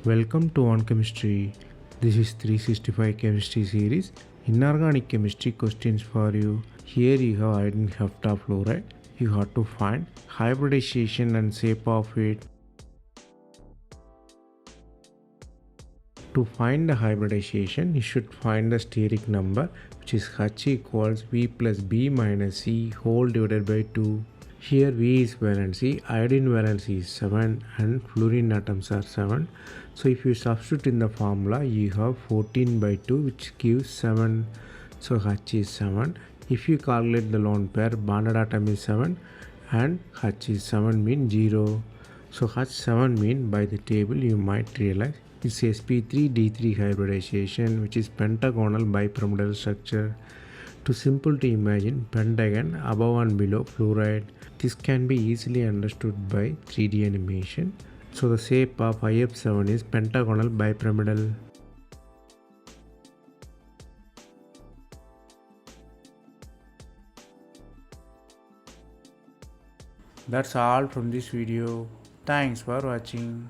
Welcome to One Chemistry. This is 365 Chemistry series. Inorganic Chemistry questions for you. Here you have Iodine, Hepta, Fluoride. You have to find hybridization and shape of it. To find the hybridization, you should find the steric number, which is H equals V plus B minus C whole divided by 2. Here V is valency, iodine valency is 7 and fluorine atoms are 7. So if you substitute in the formula, you have 14 by 2 which gives 7. So H is 7. If you calculate the lone pair, bonded atom is 7 and H is 7 mean 0. So H7 mean by the table you might realize it's sp3d3 hybridization, which is pentagonal bipyramidal structure. Too simple to imagine pentagon above and below fluoride. This can be easily understood by 3D animation. So the shape of IF7 is pentagonal bipyramidal. That's all from this video. Thanks for watching.